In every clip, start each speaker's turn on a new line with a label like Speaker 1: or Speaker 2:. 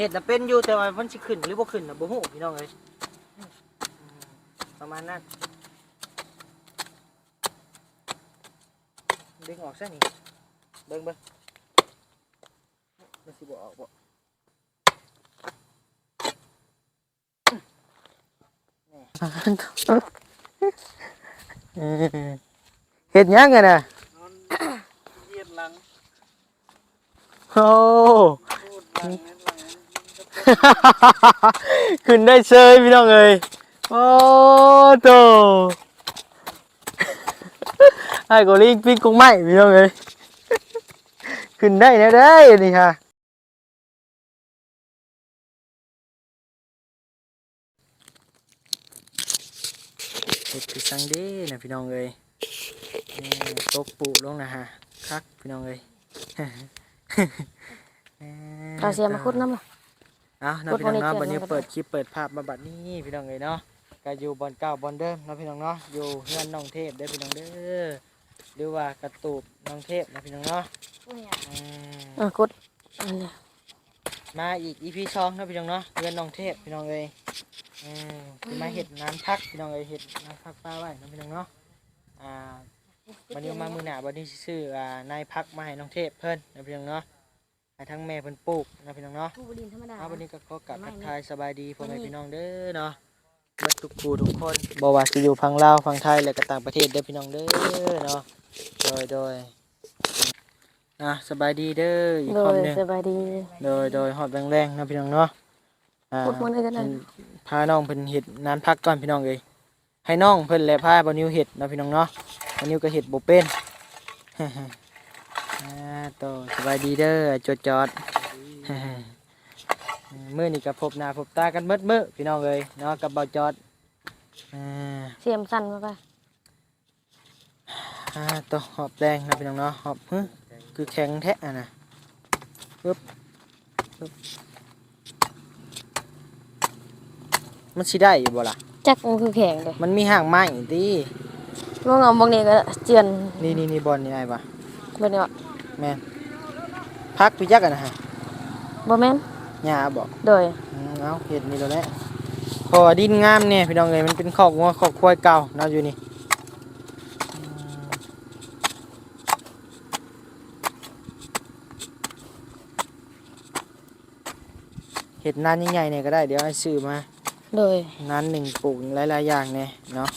Speaker 1: เหตุน่ะเป็นอยู่แต่ว่ามันสิขึ้นหรือบ่ขึ้นน่ะบ่ฮู้พี่น้องเอ้ยประมาณนั้นดึงออกซะนี่เบิ่งมันสิบ่ออกบ่เฮ็ดหยังกันน่ะเหยียดหลังโอ้ขึ้นได้เชยพี่น้องเอ้ยโอ้โตไอ้กอลิงปิ้งกุ้งไหมพี่น้องเอ้ยขึ้นได้แน่ได้นี่ค่ะเฮ็ดคือสังเด้นะพี่น้องเอ้ยตกปูลงนะฮะคักพี่น้องเอ้ย
Speaker 2: เราเสียมาคุดน้ำล่ะ
Speaker 1: เอาน้องพี่น้องเนาะบัดนี้เปิดคลิปเปิดภาพมาบัดนี้พี่น้องเอ้ยเนาะก็อยู่บอนเก่าบอนเดิมเนาะพี่น้องเนาะอยู่เฮือนน้องเทพเด้อพี่น้องเด้อหรือว่ากระตูบน้องเทพนะพี่น้องเนาะ
Speaker 2: คุด
Speaker 1: มาอีก EP 2นะพี่น้องเนาะเฮือนน้องเทพพี่น้องเอ้ยคือมาเห็ดน้ำพักพี่น้องเอ้ยเห็ดน้ำพักปลาไว้นะพี่น้องเนาะวันนี้มามือหนาวันนี้ซื้อนายพักมาให้น้องเทพเพิ่นนะพี่น้องเนาะให้ทั้งแม่เพิ่นปลูกนะพี่น้องเนาะวันนี้ก็ขอกลับทักทายสบายดีพ่อแม่พี่น้องเด้อเนาะเบิดทุกผู้ทุกคนบ่ว่าสิอยู่ฝั่งลาวฝั่งไทยและก็ต่างประเทศเด้อพี่น้องเด้อเนาะโดยสบายดีเด้ออีกคำหนึ่ง
Speaker 2: สบายดี
Speaker 1: โดยหอดแรงๆนะพี่น้องเนาะพาน้องเพิ่นเห็ดนานพักก่อนพี่น้องเอ้ยให้น้องเพิ่นและพาบ่นิวเห็ดนะพี่น้องเนาะบ่นิวก็เห็ดบ่เป็นโตสบายดีเด้อจอดมื้อนี้ก็พบหน้าพบตากันมื้อพี่น้องเอ้ยเนาะกับบ่าวจอด
Speaker 2: เสียมสั่นมาป่ะ
Speaker 1: โตหอบแรงนะพี่น้องเนาะหอบคือแข็งแท้นะปึ๊บมันสิได้อยู่บ่ล่ะ
Speaker 2: จักมันคือแข็งเลย
Speaker 1: มันมีห่างไม้ติ
Speaker 2: ว่าเงาบางนี้ก็เจียน
Speaker 1: นี่บอลนี่ไงปะ
Speaker 2: บ่เนี่ย
Speaker 1: แม่นพักพี่จักกันนะฮะ
Speaker 2: บ่แม่น
Speaker 1: หญ้าบ่
Speaker 2: โดย
Speaker 1: เอาเห็ดนี่แล้วแหละพอดินงามเนี่ยพี่น้องเอ้ยมันเป็นคอกงัวคอกควายเก่าเนาะอยู่นี่เห็ดนานใหญ่ๆเนี่ยก็ได้เดี๋ยวให้ซื้อมา
Speaker 2: โดย
Speaker 1: นานหนึ่งปลูกหลายๆอย่างเนี่ยเนาะ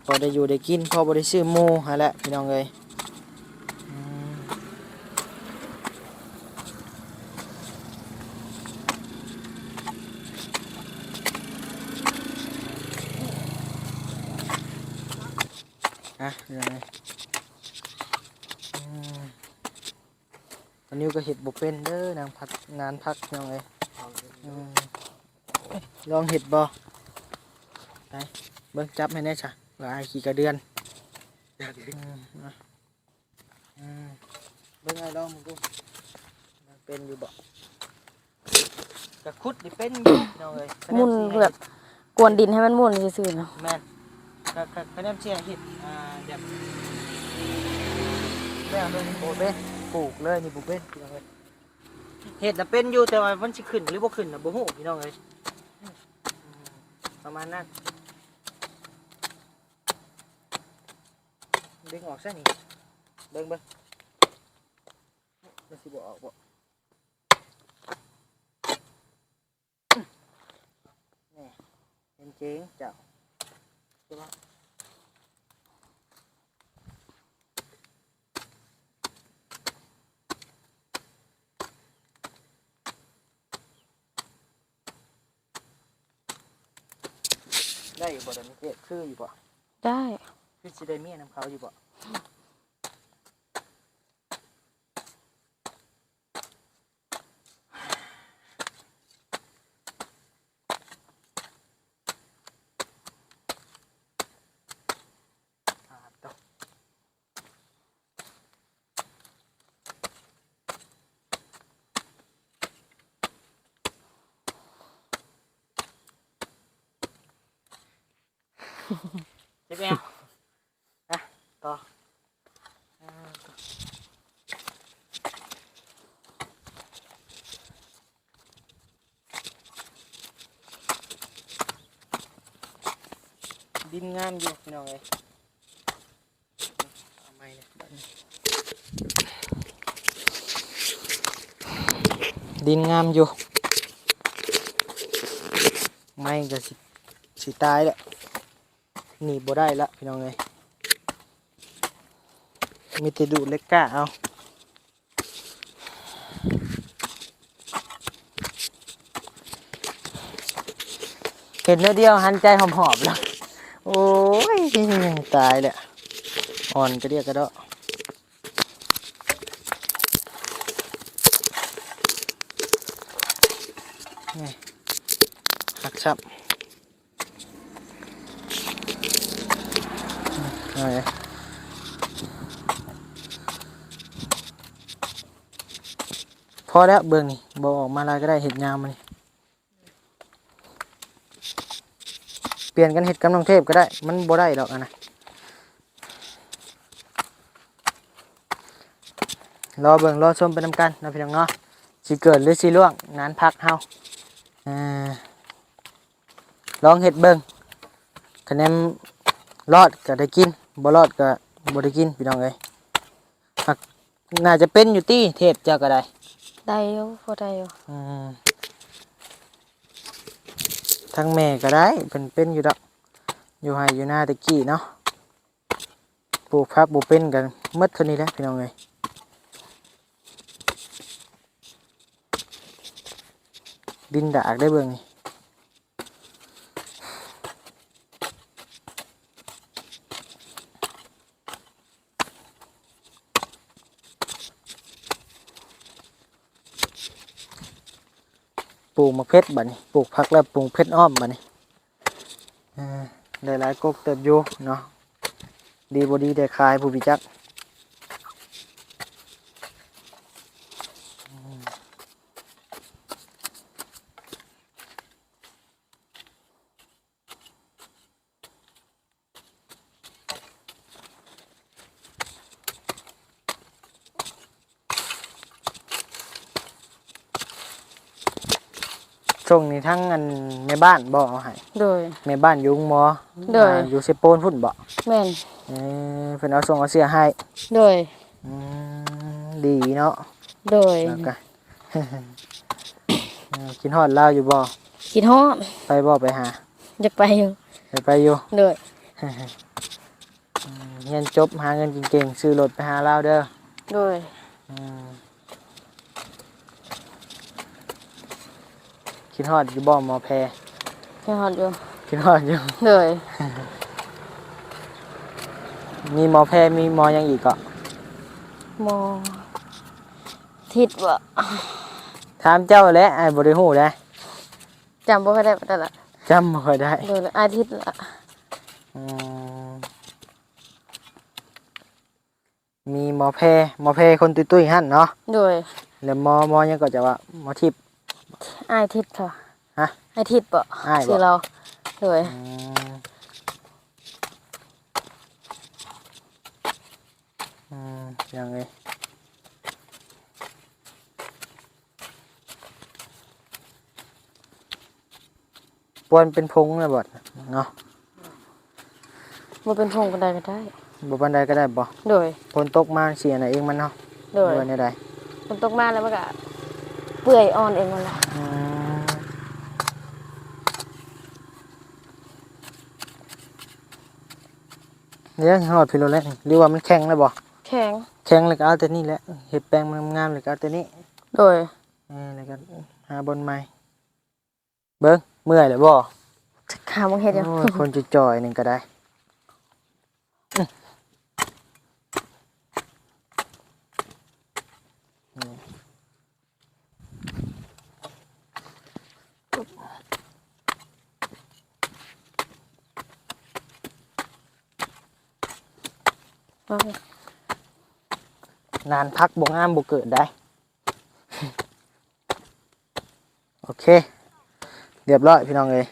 Speaker 1: พอได้อยู่ได้กินพอบ่ได้ซื้อหมูฮะแหละพี่น้องเอ้ยยังไงวันนี้ก็เห็ดบุเป็นเด้อนางพักงานพักยังไงลองเห็ดบ่ไปเบิ้งจับให้แน่จ้ะว่าไอ้ขี่กระเดือนเบิ้งไอ้ลองมึงดูเป็นอยู่บ่กระคุดนี่เป็นอยู่น้องเอ้ย
Speaker 2: มุนแบบกวนดินให้มันมุนซื่อๆเนาะ
Speaker 1: แม่นคะแนนเชียร์เห็ดแบบแม่เป็นโบเบ้ปลูกเลยนี่ปลูกเป็นพี่น้องเอ้ยเห็ดน่ะเป็นอยู่แต่ว่ามันสิขึ้นหรือบ่ขึ้นน่ะบ่ฮู้พี่น้องเอ้ยประมาณนั้นดึงออกซะนี่เบิ่งมันสิบ่ออกบ่นี่เป็นเจ๋งเจ้าใช่ปะได้อยู่บ่เดี๋ยวนี้เจ๊คืออยู่บ่
Speaker 2: ได้
Speaker 1: คือสิได้เมียนำเขาอยู่บ่เจ็บแอวนะต่อ ดินงามอยู่พี่น้องเอ้ยเอาไม้เนี่ยบัดนี้ดินงามอยู่ไม้ก็สิตายแล้วหนีบ่ได้ละพี่น้องเอ้ยมีแต่ดูเล็กกะเอาเห็นเนื้อเดียวหันใจหอมๆแล้วโอ้ยตายแล้วอ่อนกระเดียกกระเดาะนี่หักชับนี่พอแล้วเบิ่งนี่บ่ออกมาลายก็ได้เห็ดยามมันนี่เปลี่ยนกันเห็ดกับน้องเทพก็ได้มันบ่ได้ดอกอะนะรอเบิ่งรอชมไปนำกันนะพี่น้องเนาะสิเกิดหรือสิล่วงนานพักเฮาลองเห็ดเบิ่งคะแนนรอดก็ได้กินบ่รอดก็บ่ได้กินพี่น้องเอ้ยน่าจะเป็นอยู่ตี้เทพเจ้าก็ได้
Speaker 2: ได้อยู่พอได้อยู่
Speaker 1: ทั้งแม่ก็ได้เป็นอยู่ดอกอยู่ไห้อยู่หน้าตะกี้เนาะปลูกพักปลูกเป็นกันหมดเท่านี้แหละพี่น้องเอ้ยดินดากได้เบิ่งนี่ปลูกมะเพชรบัดนี้ปลูกผักแล้วปลูกเพชรอ้อมบัดนี้ได้หลายกกเติบอยู่เนาะดีบ่ดีได้ขายผู้พิจักช่วงนี้ทั้งอันแม่บ้านบ่เอาให้
Speaker 2: โดย
Speaker 1: แม่บ้านอยู่หมอ
Speaker 2: โดย
Speaker 1: อยู่เซโปนพุ่นบ่
Speaker 2: แม่น
Speaker 1: เพิ่นเอาส่งเอาเสียให้
Speaker 2: โดย
Speaker 1: ดีเนาะ
Speaker 2: โดย
Speaker 1: แล้วก็ กินฮอดลาวอยู่บ่
Speaker 2: คิดฮอด
Speaker 1: ไปบ่ไปหา
Speaker 2: อยากไปอยู่
Speaker 1: ไปอยู่
Speaker 2: โดย
Speaker 1: เรียนจบหาเงินเก่งๆซื้อรถไปหาลาวเด้อ
Speaker 2: โดย
Speaker 1: คิดฮอดอยู่บ่หมอแพร
Speaker 2: คิดฮอดอยู่
Speaker 1: คิดฮอดอยู่
Speaker 2: โดย
Speaker 1: มีหมอแพรมีหมอหยังอีกก็
Speaker 2: มอทิศบ่
Speaker 1: ถามเจ้าแหละอ้ายบ่ได้ฮู้แหละ
Speaker 2: จำบ่ค่อยได้ปานใดละ
Speaker 1: จำบ่ค่อยได้
Speaker 2: โดยอาทิตย์ละ
Speaker 1: อืมมีหมอแพรคนตุ้ยๆหั่นเนาะ
Speaker 2: โดย
Speaker 1: แล้วหมอหยังก็จะว่าหมอทิพย์
Speaker 2: อ้ายทิศค่ะ
Speaker 1: ฮะ
Speaker 2: อ้ายทิศบ่
Speaker 1: อ้ายบ่
Speaker 2: ชื่อเราโดย
Speaker 1: ยังไงปวนเป็นพงเลยบ่เนาะ
Speaker 2: บ่เป็นพงกันได้ก็ได้
Speaker 1: บ่ปานใดก็ได้บ่
Speaker 2: โดย
Speaker 1: ฝนตกมาเสียน่ะเองมันเนาะ
Speaker 2: โดย
Speaker 1: ว่าแนวใด
Speaker 2: ฝนตกมาแล้วมันก็เปื่อยอ่อนเองนั่นแหละ
Speaker 1: เนี่ยฮอดพี่โลแล้วหรือว่ามันแข็งแล้วบ่
Speaker 2: แข็ง
Speaker 1: แข็งแล้วก็เอาแต่นี่แหละเฮ็ดแปลงมันงามๆแล้วก็เอาแต่นี้
Speaker 2: โดย
Speaker 1: แล้วก็หาบนใหม่เบิ่งเมื่อยแล้วบ่
Speaker 2: ขาบ่เฮ็ดอยู่
Speaker 1: โอ้ยคนจะจ่อยนึงก็ได้นานพักบ่งามบ่เกิดได้ โอเคเรียบร้อยพี่น้องเอ้ย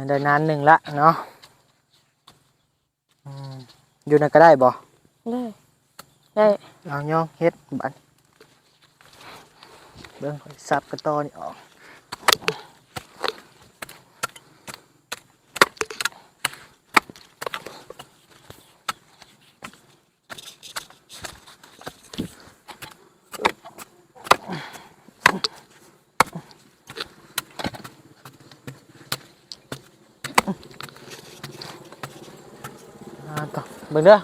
Speaker 1: ได้นานหนึ่งละเนาะอยู่นั่นก็ได้บ่
Speaker 2: ได้ได้
Speaker 1: เอาย่องเฮ็ดบัดเบิ่งข้อยสับกระตอนี่ออก บิ่งเด้อ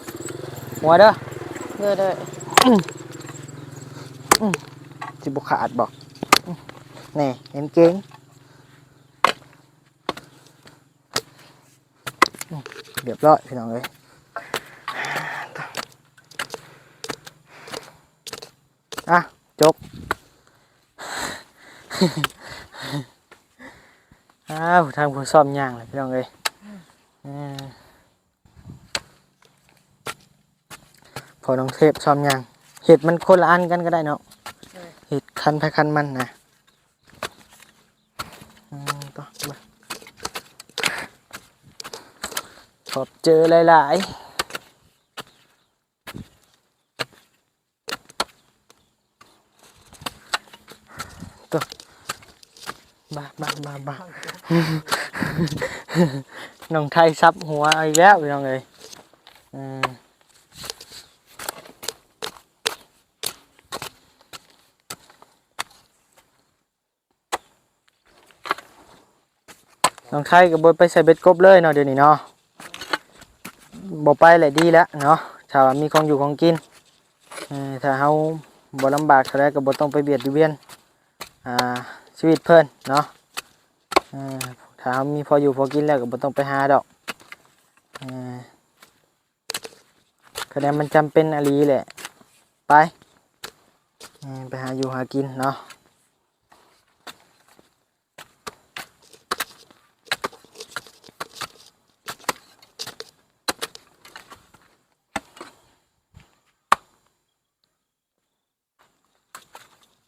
Speaker 1: หัวเด้อ
Speaker 2: เด้อ
Speaker 1: สิบ่ขาดบ่นี่เห็นเก่งเรียบร้อยพี่น้องเอ้ยอ่ะจบอ้าวทางผู้ซ่อมย่างเลยพี่น้องเอ้ยพอน้องเทพซ่อมย่างเห็ดมันคนละอันกันก็ได้เนาะเห็ดคันไปคันมันนะต่อมาชอบเจอหลายๆตัวบ้า น้องไทยซับหัวอีกแล้วพี่น้องเอ้ยน้องไทยกับบไปใส่เบ็ดกบเลยเนาะเดี๋ยวนี้เนาะบ่ไปแหละดีแล้วเนาะถ้ามีของอยู่ของกินถ้าเฮาบ่ลำบากเท่าไรก็บ่ต้องไปเบียดเบียนชีวิตเพิ่นเนาะถ้าเฮามีพออยู่พอกินแล้วก็บ่ต้องไปหาดอกคะแนนมันจำเป็นอะไรแหละไปหาอยู่หากินเนาะ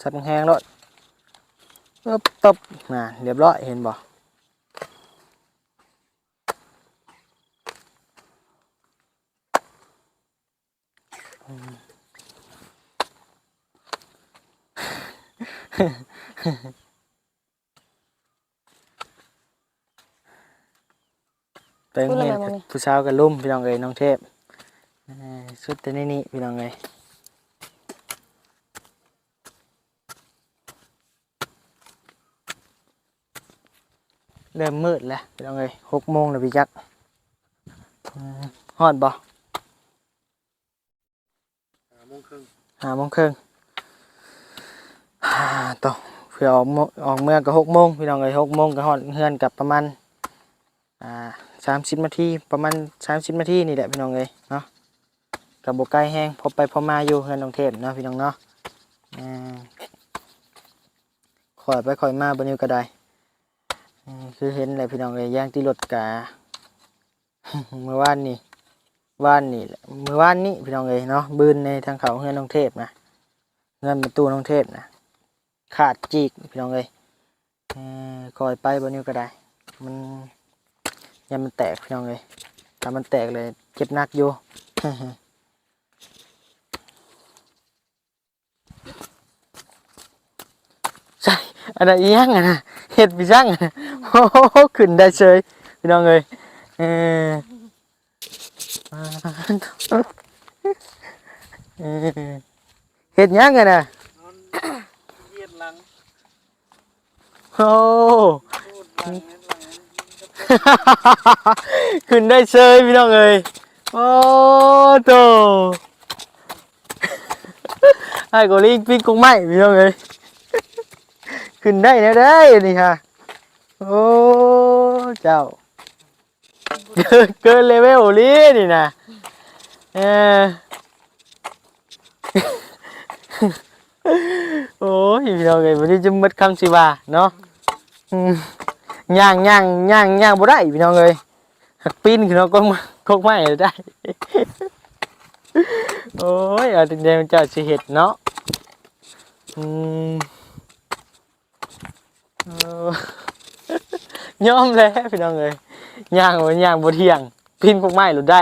Speaker 1: ชัดแห้งแล้วตบน่ะเรียบร้อยเห็นบ่แต่เห็นผู้สาวกับลุ่มพี่น้องเอ้ยน้องเทพสุดแต่นี่พี่น้องเอ้ยเริ่มมืดแล้วพี่น้องเอ้ย6 โมงแล้วพี่จักฮอดบ่5 โมงครึ่งต่อเพื่อออกเมื่อก็6 โมงพี่น้องเอ้ย6 โมงก็ฮอดเฮือนกับประมาณ30 นาทีประมาณ30 นาทีนี่แหละพี่น้องเอ้ยเนาะกับบ่ไกลแห้งพอไปพอมาอยู่เฮือนน้องเทพเนาะพี่น้องเนาะค่อยไปค่อยมาบ่นิ้วก็ได้คือเห็นแหละพี่น้องเอ้ยย่างที่รถกา เมื่อวานนี้เมื่อวานนี้พี่น้องเอ้ยเนาะบืนในทางเขาเฮือนน้องเทพนะเฮือนประตูน้องเทพนะขาดจีกพี่น้องเอ้ยคอยไปบนนี้ก็ได้มันยังมันแตกพี่น้องเอ้ยถ้ามันแตกเลยเจ็บหนักอยู่ ใช่อะไรอีหยังอ่ะนะเห็ดพี่ช่างอ่ะนะโอ้โหขึ้นได้เฉยพี่น้องเอ้ยเห็ดหยังอ่ะนะโอ้ขึ้นได้เฉยพี่น้องเอ้ยโอ้โตไอ้กูลิงปิ้งกุ้งไม้พี่น้องเอ้ยขึ้นได้แล้วได้นี่ค่ะโอ้เจ้าเกินเลเวลลีนี่นะโอ้ยพี่น้องเอ้ยวันนี้จะมัดคำสิว่าเนาะย่างบ่ได้พี่น้องเอ้ยหักปีนขึ้นมาก็ไม่ได้โอ้ยเอาแต่เดี๋ยวเจ้าสิเฮ็ดเนาะยอมแล้วพี่น้องเอ้ยย่างบ่เที่ยงปีนพวกไม้หลุดได้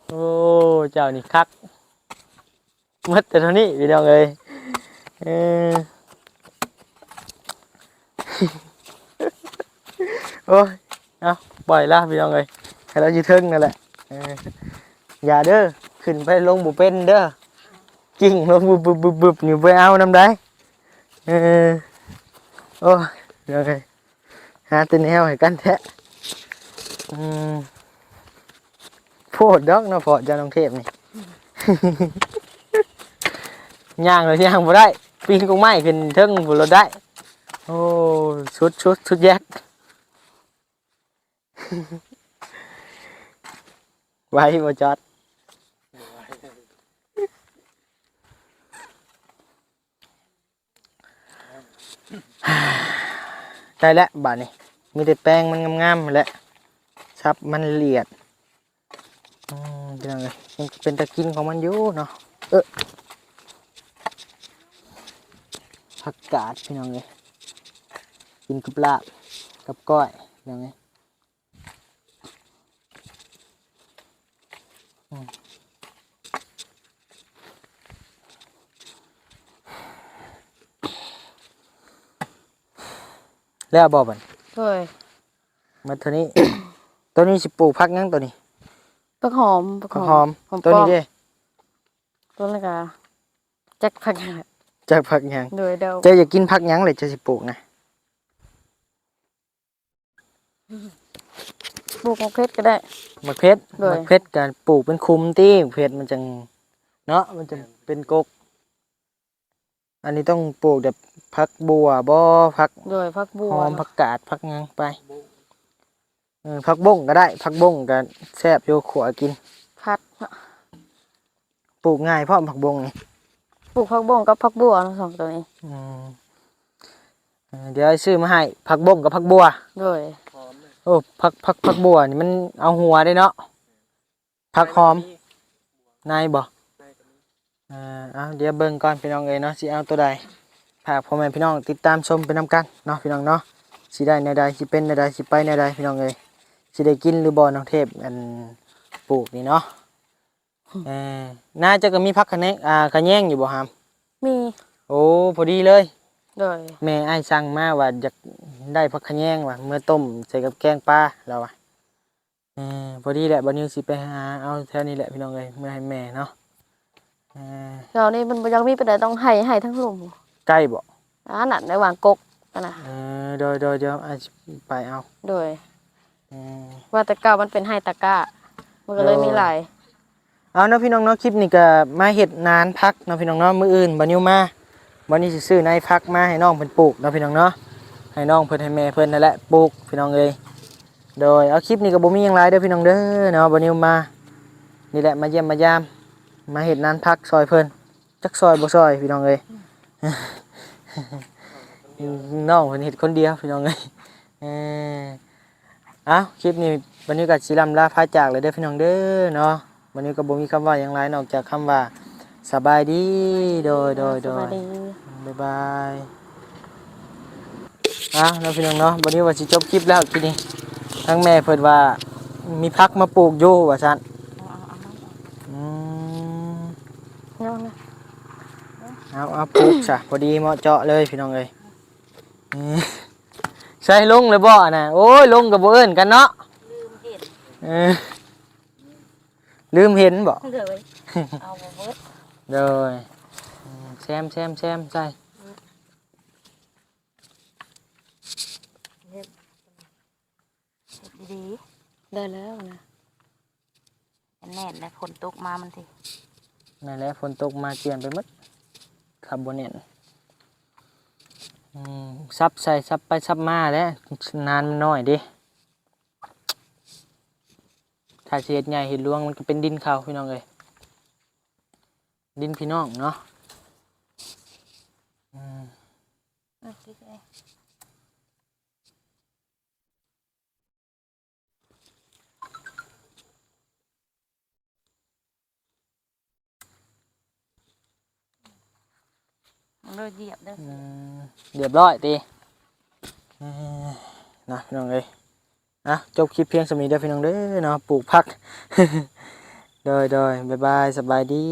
Speaker 1: โอ้เจ้านี่คักมัดแต่เท่านี้พี่น้องเอ้ยโอ้ยเอาปล่อยละพี่น้องเอ้ยให้เราอยู่เทิงนั่นแหละอย่าเด้อขึ้นไปลงบุเป็นเด้อกิ่งลงบึบอยู่ไปเอาน้ำได้โอ้ยพี่น้องเอ้ยหาตีนแนวให้กันแท้พ พดดอกเนาะพอเจ้าน้องเทพนี่ ย่างเลยย่างบ่ได้ปีนกงไม้ขึ้นเทิงบ่รถได้โอ้ชุดแยก ไว้บ่จอดได้แล้วบาดนี้มีแต่แป้งมันงามๆแหละซับมันละเอียดเป็นไงมันเป็นตะกินของมันอยู่เนาะผักกาดพี่น้องเลยกินกับลาบกับก้อยพี่น้องเลยแล้วบอกบัน
Speaker 2: โอ้ย
Speaker 1: มาตัวนี้ ตัวนี้สิปลูกพักยังตัวนี้
Speaker 2: ผักหอม
Speaker 1: ผักหอม
Speaker 2: หอม
Speaker 1: ตัวนี้เด้
Speaker 2: ต้นละกะจักผัก
Speaker 1: จากพักยัง
Speaker 2: โดยเดา
Speaker 1: เจ้าอยากกินพักยังเลยจะสิปลูกนะ
Speaker 2: ปลูกมะเขือก็ได้
Speaker 1: มะเขือ
Speaker 2: โดย
Speaker 1: มะเขือการปลูกเป็นคุมตี้มะเขือมันจังเนาะมันจะเป็นกกอันนี้ต้องปลูกแบบพักบัวบ่พัก
Speaker 2: โดยผักบัว
Speaker 1: หอมผักกาดผักหยังไปผักบ้งก็ได้ผักบ้งก็แซ่บโยขัวกิน
Speaker 2: ผัดเนาะ
Speaker 1: ปลูกง่ายเพราะผักบ้งนี่
Speaker 2: ปลูกผักบงกับผักบัวเนาะสองตัวนี้
Speaker 1: อืมเดี๋ยวซื้อมาให้ผักบ้งกับผักบัว
Speaker 2: โดย
Speaker 1: โอ้ผักบัวนี่มันเอาหัวได้เนาะผักหอมนายบ่เอาเดี๋ยวเบิ่งก่อนพี่น้องเอ้ยเนาะสิเอาตัวใดฝากพ่อแม่พี่น้องติดตามชมไปนำกันเนาะพี่น้องเนาะสิได้แนวใดสิเป็นแนวใดสิไปแนวใดพี่น้องเอ้ยสิได้กินหรือบ่น้องเทพอันปลูกนี่เนาะน่าจะก็มีผักคะแนงคะแยงอยู่บ่ฮาม
Speaker 2: มี
Speaker 1: โอ้พอดีเลย
Speaker 2: โดย
Speaker 1: แม่อ้ายสั่งมาว่าอยากได้ผักคะแยงว่ะเมื่อต้มใส่กับแกงปลาแล้วว่ะพอดีแหละบัดนี้สิไปหาเอาแถวนี้แหละพี่น้องเอ้ยเมื่อให้แม่เนาะ
Speaker 2: เดี๋ยวนี้มันบ่อยังมีปานใดต้องให้ทั้งหลุม
Speaker 1: ใกล้บ่
Speaker 2: นั่นในหว่างกกนั่นน่ะ
Speaker 1: เดี๋ยวอาจไปเอา
Speaker 2: โดย
Speaker 1: เออ
Speaker 2: ว่าแต่เก่ามันเป็นไฮตะกร้ามันก็เลยมีหลาย
Speaker 1: เอาเนาะพี่น้องเนาะคลิปนี้ก็มาเฮ็ดนานพักเนาะพี่น้องเนาะมื้ออื่นบัดนี้มาวันนี้สิซื้อนายพักมาให้น้องเพิ่นปลูกเนาะพี่น้องเนาะให้น้องเพิ่นให้แม่เพิ่นนั่นแหละปลูกพี่น้องเอ้ยโดยเอาคลิปนี้ก็บ่มีหยังหลายเด้อพี่น้องเด้อเนาะบัดนี้มานี่แหละมาเยี่ยมมายามมาเฮ็ดนานพักซอยเพิ่นจักซอยบ่ซอยพี่น้องเอ้ย น้องเพิ่นเฮ็ดคนเดียวพี่น้องเอ้ยเอาคลิปนี้วันนี้ก็สิลำลาพาจากเลยเด้อพี่น้องเด้อเนาะวันนี้ก็บ่มีคำว่าหยังหลายนอกจากคำว่าสบายดีโดย
Speaker 2: สวัสดี
Speaker 1: บ๊ายบายแล้วพี่น้องเนาะวันนี้ว่าสิจบคลิปแล้วทีนี้ทั้งแม่เพิ่นว่ามีพักมาปลูกอยู่ว่าซั่นอืม
Speaker 2: เอานะ
Speaker 1: เอาปลูกซะพอดีเหมาะเจาะเลยพี่น้องเอ้ยใช่ลงเลยบ่น่ะโอ้ยลงก็บ่เอิ้นกันเนาะลืมเห็นบ่
Speaker 2: เลยเอาบ่เบิด
Speaker 1: rồi xemใช่
Speaker 3: ดี
Speaker 2: ได้แล้วนะ
Speaker 3: ๆแน่นๆแล้วฝนตกมามันสิ
Speaker 1: นั่นแหละฝนตกมาเปลี่ยนไปหมดขับบนเนี่ยซับใส่ซับไปซับมาแล้วนานมันน้อยดิถ้าสิเฮ็ดใหญ่เฮ็ดหลวงมันก็เป็นดินเขาพี่น้องเอ้ยดินพี่น้องเนาะ
Speaker 3: มันเลยเหยียบเด้อ
Speaker 1: เรียบร้อยตีนะพี่น้องเอ้ยจบคลิปเพียงสมีเด้อพี่น้องเด้อเนาะปลูกผัก โดยบ๊ายบายสบายดี